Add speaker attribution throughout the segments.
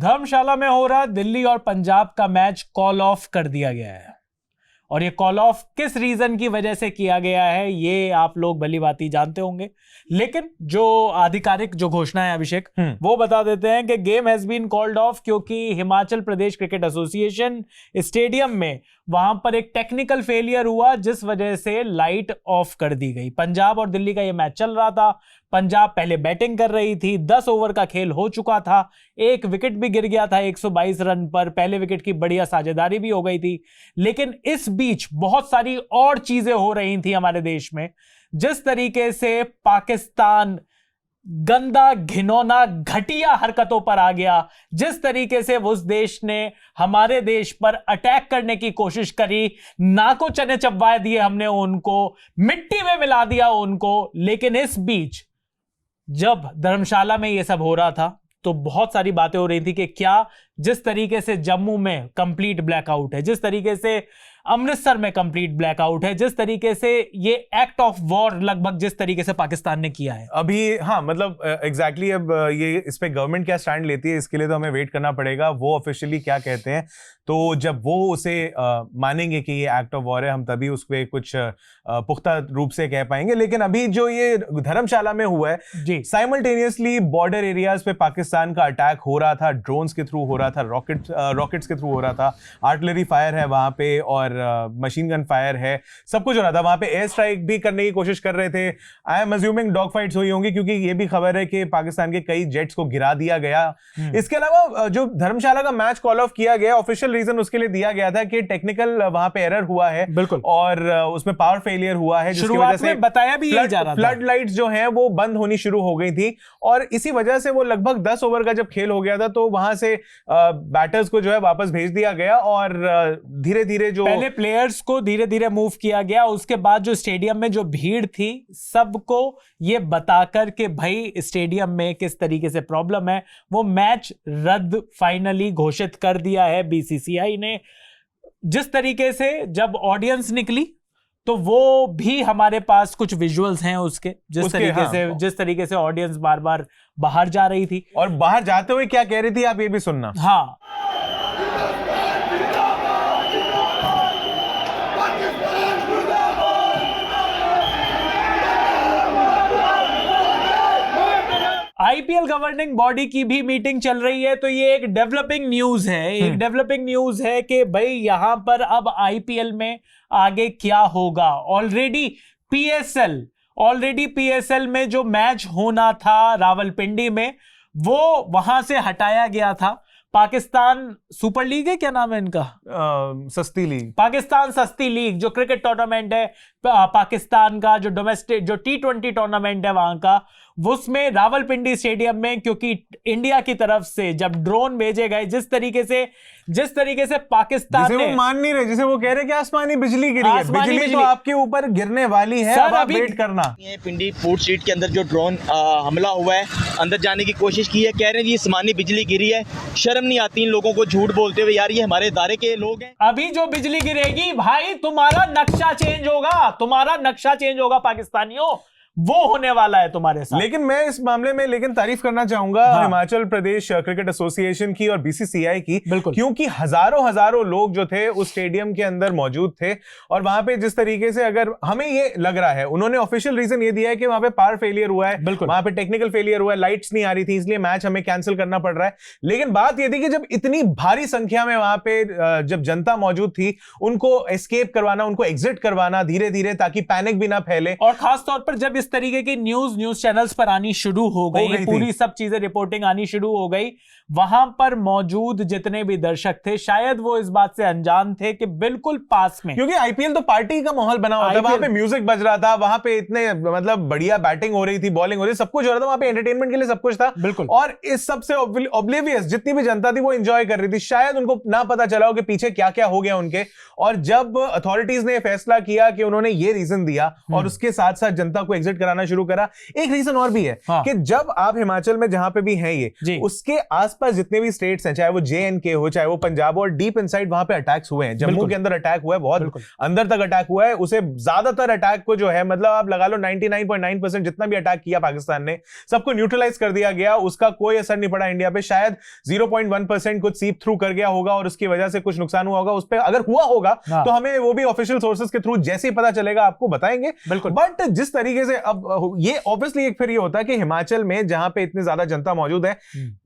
Speaker 1: धर्मशाला में हो रहा दिल्ली और पंजाब का मैच कॉल ऑफ कर दिया गया है, और ये कॉल ऑफ किस रीजन की वजह से किया गया है ये आप लोग भली भांति जानते होंगे, लेकिन जो आधिकारिक जो घोषणा है अभिषेक वो बता देते हैं कि game has been called off क्योंकि Himachal Pradesh cricket association stadium में वहां पर एक टेक्निकल फेलियर हुआ जिस वजह से लाइट ऑफ कर दी गई। पंजाब और दिल्ली का ये मैच चल रहा था, पंजाब पहले बैटिंग कर रही थी, 10 ओवर का खेल हो चुका था, एक विकेट भी गिर गया था 122 रन पर, पहले विकेट की बढ़िया साझेदारी भी हो गई थी, लेकिन इस बीच बहुत सारी और चीजें हो रही थी हमारे देश में। जिस तरीके से पाकिस्तान गंदा घिनौना घटिया हरकतों पर आ गया, जिस तरीके से उस देश ने हमारे देश पर अटैक करने की कोशिश करी, नाको चने चबवा दिए हमने उनको, मिट्टी में मिला दिया उनको, लेकिन इस बीच जब धर्मशाला में यह सब हो रहा था तो बहुत सारी बातें हो रही थी कि क्या जिस तरीके से जम्मू में कंप्लीट ब्लैकआउट है, जिस तरीके से अमृतसर में कंप्लीट ब्लैकआउट है, जिस तरीके से ये एक्ट ऑफ वॉर लगभग जिस तरीके से पाकिस्तान ने किया है
Speaker 2: अभी, हाँ मतलब एग्जैक्टली अब ये इस पे गवर्नमेंट क्या स्टैंड लेती है इसके लिए तो हमें वेट करना पड़ेगा, वो ऑफिशियली क्या कहते हैं। तो जब वो उसे मानेंगे कि ये एक्ट ऑफ वॉर है हम तभी उस पर कुछ पुख्ता रूप से कह पाएंगे। लेकिन अभी जो ये धर्मशाला में हुआ है जी, साइमल्टेनियसली बॉर्डर एरियाज पे पाकिस्तान का अटैक हो रहा था, ड्रोन्स के थ्रू हो रहा था, रॉकेट्स के थ्रू हो रहा था, आर्टिलरी फायर है वहां पे और मशीन गन फायर है, सब कुछ हो रहा था वहां पे। एयर स्ट्राइक भी करने की कोशिश कर रहे थे। I am assuming dog fights हुई होंगी क्योंकि ये भी खबर है कि पाकिस्तान के कई जेट्स को गिरा दिया गया। इसके अलावा जो धर्मशाला का मैच कॉल ऑफ किया गया, ऑफिशियल रीजन उसके लिए दिया गया था कि टेक्निकल वहां पे एरर हुआ है बिल्कुल, और उसमें पावर फेलियर हुआ है जिसकी वजह से
Speaker 1: बताया भी यही जा रहा था,
Speaker 2: फ्लड लाइट्स जो हैं वो बंद होनी शुरू हो गई थी और इसी वजह से वो लगभग 10 ओवर का जब खेल हो गया था तो वहां से बैटर्स को जो है वापस भेज दिया गया और धीरे धीरे जो
Speaker 1: पहले प्लेयर्स को धीरे धीरे मूव किया गया, उसके बाद जो स्टेडियम में जो भीड़ थी सबको ये बताकर कि भाई स्टेडियम में किस तरीके से प्रॉब्लम है, वो मैच रद्द फाइनली घोषित कर दिया है बीसीसीआई ने। जिस तरीके से जब ऑडियंस निकली तो वो भी हमारे पास कुछ विजुअल्स हैं उसके, जिस तरीके से ऑडियंस बार बार बाहर जा रही थी
Speaker 2: और बाहर जाते हुए क्या कह रही थी आप ये भी सुनना।
Speaker 1: हाँ, आईपीएल गवर्निंग बॉडी की भी मीटिंग चल रही है, तो ये एक डेवलपिंग न्यूज है, एक डेवलपिंग न्यूज है कि भाई यहां पर अब आईपीएल में आगे क्या होगा। ऑलरेडी पीएसएल में जो मैच होना था रावलपिंडी में वो वहां से हटाया गया था। पाकिस्तान सुपर लीग है, क्या नाम है इनका,
Speaker 2: सस्ती लीग,
Speaker 1: पाकिस्तान सस्ती लीग जो क्रिकेट टूर्नामेंट है पाकिस्तान का, जो डोमेस्टिक जो T20 टूर्नामेंट है वहां का, उसमें रावलपिंडी स्टेडियम में क्योंकि इंडिया की तरफ से जब ड्रोन भेजे गए, जिस तरीके से पाकिस्तान
Speaker 2: जिसे वो मान नहीं रहे, जिसे वो कह रहे कि आसमानी बिजली गिरी है, बिजली तो आपके ऊपर गिरने वाली है, अब आप वेट करना।
Speaker 3: ये पिंडी पोर्ट स्ट्रीट के अंदर जो ड्रोन हमला हुआ है, अंदर जाने की कोशिश की है, कह रहे हैं जी आसमानी बिजली गिरी है। शर्म नहीं आती इन लोगों को झूठ बोलते हुए, यार ये हमारे इदारे के लोग हैं।
Speaker 1: अभी जो बिजली गिरेगी भाई तुम्हारा नक्शा चेंज होगा पाकिस्तानियों, वो होने वाला है तुम्हारे साथ।
Speaker 2: लेकिन मैं इस मामले में तारीफ करना चाहूंगा हिमाचल प्रदेश क्रिकेट एसोसिएशन की और बीसीसीआई की, क्योंकि हजारों लोग जो थे उस स्टेडियम के अंदर मौजूद थे और वहां पे जिस तरीके से, अगर हमें ये लग रहा है, उन्होंने ऑफिशियल रीजन ये दिया है कि वहां पे पावर फेलियर हुआ है, वहां पे टेक्निकल फेलियर हुआ है, लाइट्स नहीं आ रही थी इसलिए मैच हमें कैंसिल करना पड़ रहा है। लेकिन बात यह थी कि जब इतनी भारी संख्या में वहां पे जब जनता मौजूद थी, उनको एस्केप करवाना, उनको एग्जिट करवाना धीरे धीरे ताकि पैनिक भी ना फैले,
Speaker 1: और खासतौर पर जब इस तरीके की न्यूज चैनल्स पर आनी शुरू हो गई पूरी सब चीजें रिपोर्टिंग आनी शुरू हो गई, वहां पर मौजूद जितने भी दर्शक थे शायद वो इस बात से अनजान थे कि बिल्कुल पास में,
Speaker 2: क्योंकि आईपीएल तो पार्टी का माहौल बना हुआ था, वहां पे म्यूजिक बज रहा था, वहां पे इतने मतलब बढ़िया बैटिंग हो रही थी, बॉलिंग हो रही थी, सब कुछ हो रहा था, वहां पे एंटरटेनमेंट के लिए सब कुछ था
Speaker 1: बिल्कुल।
Speaker 2: और इस सबसे ऑब्लिवियस जितनी भी जनता थी वो एंजॉय कर रही थी, शायद उनको ना पता चला हो कि पीछे क्या क्या हो गया उनके। और जब अथॉरिटीज ने फैसला किया कि उन्होंने ये रीजन दिया और उसके साथ साथ जनता को एग्जिट कराना शुरू करा, एक रीजन और भी है कि जब आप हिमाचल में जहां पे भी हैं ये, उसके आस आसपास जितने भी स्टेट्स हैं, चाहे वो JNK हो, चाहे वो पंजाब, और डीप इनसाइड वहां पे अटैक्स हुए हैं। जम्मू के अंदर अटैक हुआ है, बहुत अंदर तक अटैक हुआ है। उसे ज्यादातर अटैक को जो है, मतलब आप लगा लो 99.9% जितना भी अटैक किया पाकिस्तान ने, सबको न्यूट्रलाइज कर दिया गया। उसका कोई असर नहीं पड़ा इंडिया पे। शायद 0.1% कुछ सीप थ्रू कर गया होगा और उसकी वजह से कुछ नुकसान हुआ होगा। उस पर अगर हुआ होगा तो हमें वो भी ऑफिशियल सोर्सेज के थ्रू जैसे ही पता चलेगा आपको बताएंगे।
Speaker 1: बिल्कुल।
Speaker 2: बट जिस तरीके से अब ये ऑब्वियसली एक फिर ये होता है कि हिमाचल में जहां पे इतनी ज्यादा जनता मौजूद है,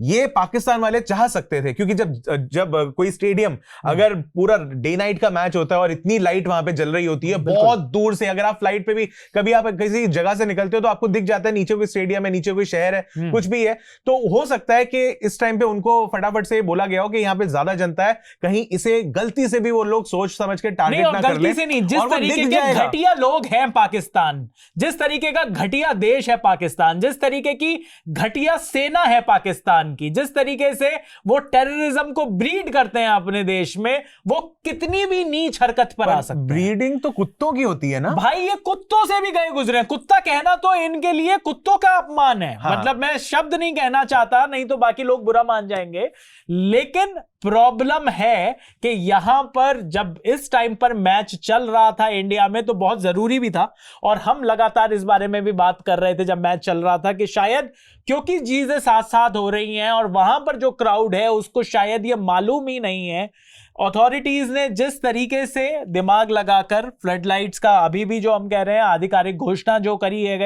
Speaker 2: ये पाकिस्तान वाले चाह सकते थे, क्योंकि जब कोई स्टेडियम अगर पूरा डे नाइट का मैच होता है और इतनी लाइट वहां पे जल रही होती है, बहुत दूर से, अगर आप फ्लाइट पे भी कभी आप किसी जगह से निकलते हो तो आपको दिख जाता है नीचे कोई स्टेडियम है, नीचे कोई शहर है, कुछ भी है, तो हो सकता है कि इस टाइम पे उनको फटाफट से बोला गया हो कि यहाँ पे ज्यादा जनता है, कहीं इसे गलती से भी वो लोग सोच समझ के टारगेट ना कर ले।
Speaker 1: जिस तरीके के घटिया लोग हैं पाकिस्तान, जिस तरीके का घटिया देश है पाकिस्तान, जिस तरीके की घटिया सेना है पाकिस्तान की, जिस तरीके से वो टेररिज्म को ब्रीड करते हैं अपने देश में, वो कितनी भी नीच हरकत पर आ सकते हैं।
Speaker 2: ब्रीडिंग तो कुत्तों की होती है ना भाई,
Speaker 1: ये कुत्तों से भी गए गुजरे। कुत्ता कहना तो इनके लिए कुत्तों का अपमान है। हाँ। मतलब मैं शब्द नहीं कहना चाहता, नहीं तो बाकी लोग बुरा मान जाएंगे, लेकिन प्रॉब्लम है कि यहां पर जब इस टाइम पर मैच चल रहा था इंडिया में, तो बहुत जरूरी भी था, और हम लगातार इस बारे में भी बात कर रहे थे जब मैच चल रहा था कि शायद क्योंकि चीजें साथ साथ हो रही हैं और वहां पर जो क्राउड है उसको शायद ये मालूम ही नहीं है। अथॉरिटीज ने जिस तरीके से दिमाग लगाकर फ्लड लाइट्स का अभी भी जो हम कह रहे हैं आधिकारिक घोषणा जो करी है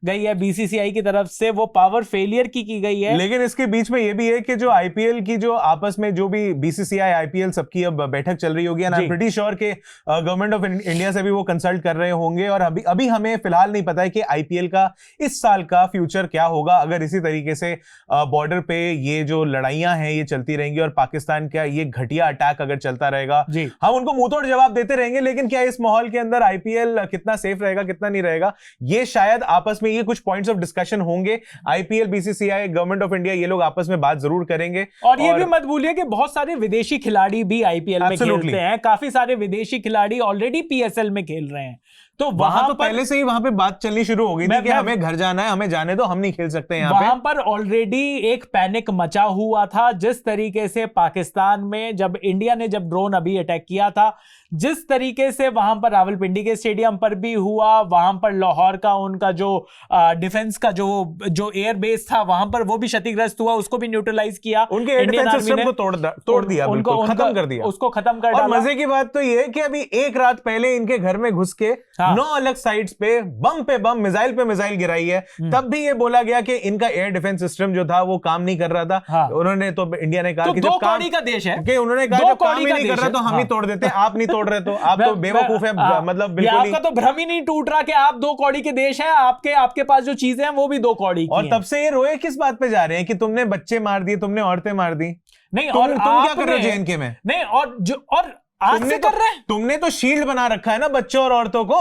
Speaker 1: गई है BCCI की तरफ से, वो पावर फेलियर की गई है।
Speaker 2: लेकिन इसके बीच में ये भी है कि जो IPL की जो आपस में जो भी BCCI IPL सबकी अब बैठक चल रही होगी, and I am pretty sure के गवर्नमेंट ऑफ इंडिया से भी वो कंसल्ट कर रहे होंगे, और अभी हमें फिलहाल नहीं पता है कि IPL का इस साल का फ्यूचर क्या होगा अगर इसी तरीके से बॉर्डर पे ये जो लड़ाइयां हैं ये चलती रहेंगी और पाकिस्तान का ये घटिया अटैक अगर चलता रहेगा। हम उनको मुंह तोड़ जवाब देते रहेंगे, लेकिन क्या इस माहौल के अंदर IPL कितना सेफ रहेगा, कितना नहीं रहेगा, ये शायद आपस में ये कुछ पॉइंट्स ऑफ डिस्कशन होंगे। IPL, BCCI, government of India, ये लोग आपस में बात जरूर करेंगे।
Speaker 1: और ये भी मत भूलिए कि बहुत सारे विदेशी खिलाड़ी भी IPL में खेलते हैं। काफी सारे विदेशी खिलाड़ी ऑलरेडी PSL में खेल रहे हैं, तो वहां तो
Speaker 2: पहले से ही वहां पे बात चलनी शुरू हो गई थी कि हमें घर जाना है, हमें जाने दो, हम नहीं खेल सकते यहाँ पे।
Speaker 1: वहां पर ऑलरेडी एक पैनिक मचा हुआ था। जिस तरीके से पाकिस्तान में जब इंडिया ने जब ड्रोन अभी अटैक किया था, जिस तरीके से वहां पर रावलपिंडी के स्टेडियम पर भी हुआ, वहां पर लाहौर का उनका जो डिफेंस का जो एयर बेस था वहां पर वो भी क्षतिग्रस्त हुआ, उसको भी न्यूट्रलाइज किया।
Speaker 2: उनके एयर डिफेंस सिस्टम को तोड़ दिया, उनको खत्म कर दिया,
Speaker 1: उसको खत्म कर डाला।
Speaker 2: और मजे की बात तो ये है कि अभी एक रात पहले इनके घर में घुस के 9 अलग साइट्स पे बम, मिसाइल पे मिसाइल गिराई है। तब भी ये बोला गया कि इनका एयर डिफेंस सिस्टम जो था वो काम नहीं कर रहा था। उन्होंने तो इंडिया ने कहा कि
Speaker 1: दो कौड़ी का देश है,
Speaker 2: कि उन्होंने कहा जब काम ही नहीं कर रहा तो हम ही तोड़ देते, आप नहीं तोड़ रहे, तो आप तो बेवकूफ है। मतलब बिल्कुल
Speaker 1: आपका तो भ्रम ही नहीं टूट रहा कि आप 2 कौड़ी के देश हैं, आपके पास जो चीजें हैं वो भी 2 कौड़ी की
Speaker 2: और तब से ये रोए किस बात पे जा रहे हैं कि तुमने बच्चे मार दिए, तुमने औरतें मार दी।
Speaker 1: नहीं,
Speaker 2: और तुम क्या कर रहे हो JNK में?
Speaker 1: नहीं, और आज से कर रहे हैं।
Speaker 2: तुमने तो शील्ड बना रखा है ना बच्चों और औरतों को।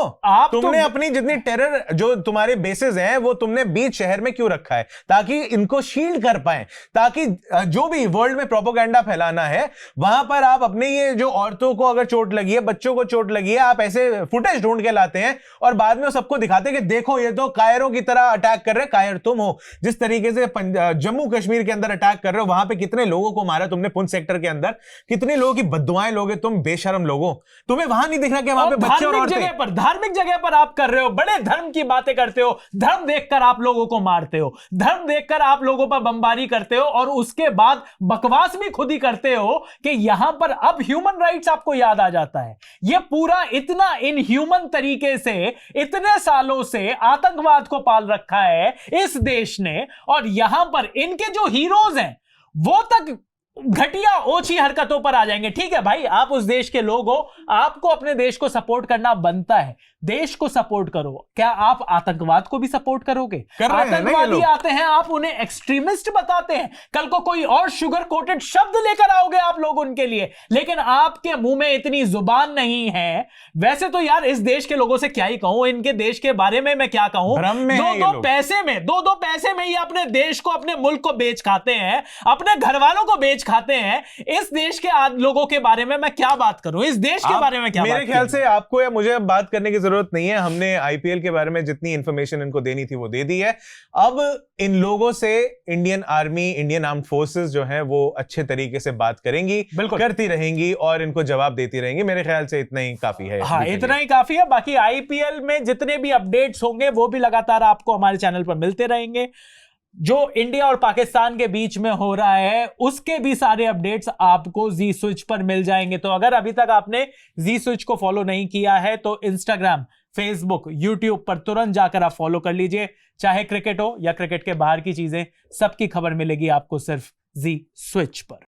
Speaker 2: तुमने अपनी जितनी टेरर जो तुम्हारे बेसेस हैं वो तुमने बीच शहर में क्यों रखा है? ताकि इनको शील्ड कर पाए, ताकि जो भी वर्ल्ड में प्रोपेगेंडा फैलाना है वहां पर आप अपने ये जो औरतों को अगर चोट लगी है, बच्चों को चोट लगी है, आप ऐसे फुटेज ढूंढ के लाते हैं और बाद में सबको दिखाते हैं कि देखो ये तो कायरों की तरह अटैक कर रहे हैं। कायर तुम हो, जिस तरीके से जम्मू कश्मीर के अंदर अटैक कर रहे हो, वहां पर कितने लोगों को मारा तुमने, पुंछ सेक्टर के अंदर कितने लोगों की बद्दुआएं लोगे तुम बेशरम लोगों। तुम्हें वहां नहीं दिख रहा कि वहां पे बच्चे और औरतें,
Speaker 1: धार्मिक जगह पर आप कर रहे हो, बड़े धर्म की बातें करते हो, धर्म देखकर आप लोगों को मारते हो, धर्म देखकर आप लोगों पर बमबारी करते हो, और उसके बाद बकवास भी खुद ही करते हो कि यहां पर अब ह्यूमन राइट्स आपको याद आ जाता है। यह पूरा इतना इनह्यूमन तरीके से इतने सालों से आतंकवाद को पाल रखा है इस देश ने, और यहां पर इनके जो हीरोज हैं वो तक घटिया ओछी हरकतों पर आ जाएंगे। ठीक है भाई, आप उस देश के लोग हो, आपको अपने देश को सपोर्ट करना बनता है, देश को सपोर्ट करो। क्या आप आतंकवाद को भी सपोर्ट करोगे? आतंकवादी आते हैं, आप उन्हें एक्सट्रीमिस्ट बताते हैं, कल को कोई और शुगर कोटेड शब्द लेकर आओगे आप लोग उनके लिए, लेकिन आपके मुंह में इतनी जुबान नहीं है। वैसे तो यार इस देश के लोगों से क्या ही कहूं, इनके देश के बारे में मैं क्या कहूं। दो पैसे में ये अपने देश को, अपने मुल्क को बेच खाते हैं, अपने घर वालों को बेच बेच खाते हैं, इस देश के लोगों के बारे में मैं क्या बात करूं, इस देश के बारे में क्या
Speaker 2: मेरे
Speaker 1: बात
Speaker 2: ख्याल
Speaker 1: करूं?
Speaker 2: से आपको या मुझे अब बात करने की जरूरत नहीं है। हमने आईपीएल के बारे में जितनी इंफॉर्मेशन इनको देनी थी वो दे दी है। अब इन लोगों से Indian army, Indian armed forces जो हैं वो अच्छे तरीके से बात करेंगी,
Speaker 1: बिल्कुल
Speaker 2: करती रहेंगी और इनको जवाब देती रहेंगी। मेरे ख्याल से इतना ही काफी है।
Speaker 1: हाँ, इतना ही काफी है। बाकी आईपीएल में जितने भी अपडेट्स होंगे वो भी लगातार आपको हमारे चैनल पर मिलते रहेंगे। जो इंडिया और पाकिस्तान के बीच में हो रहा है उसके भी सारे अपडेट्स आपको जी स्विच पर मिल जाएंगे। तो अगर अभी तक आपने जी स्विच को फॉलो नहीं किया है तो इंस्टाग्राम, फेसबुक, यूट्यूब पर तुरंत जाकर आप फॉलो कर लीजिए। चाहे क्रिकेट हो या क्रिकेट के बाहर की चीजें, सबकी खबर मिलेगी आपको सिर्फ जी स्विच पर।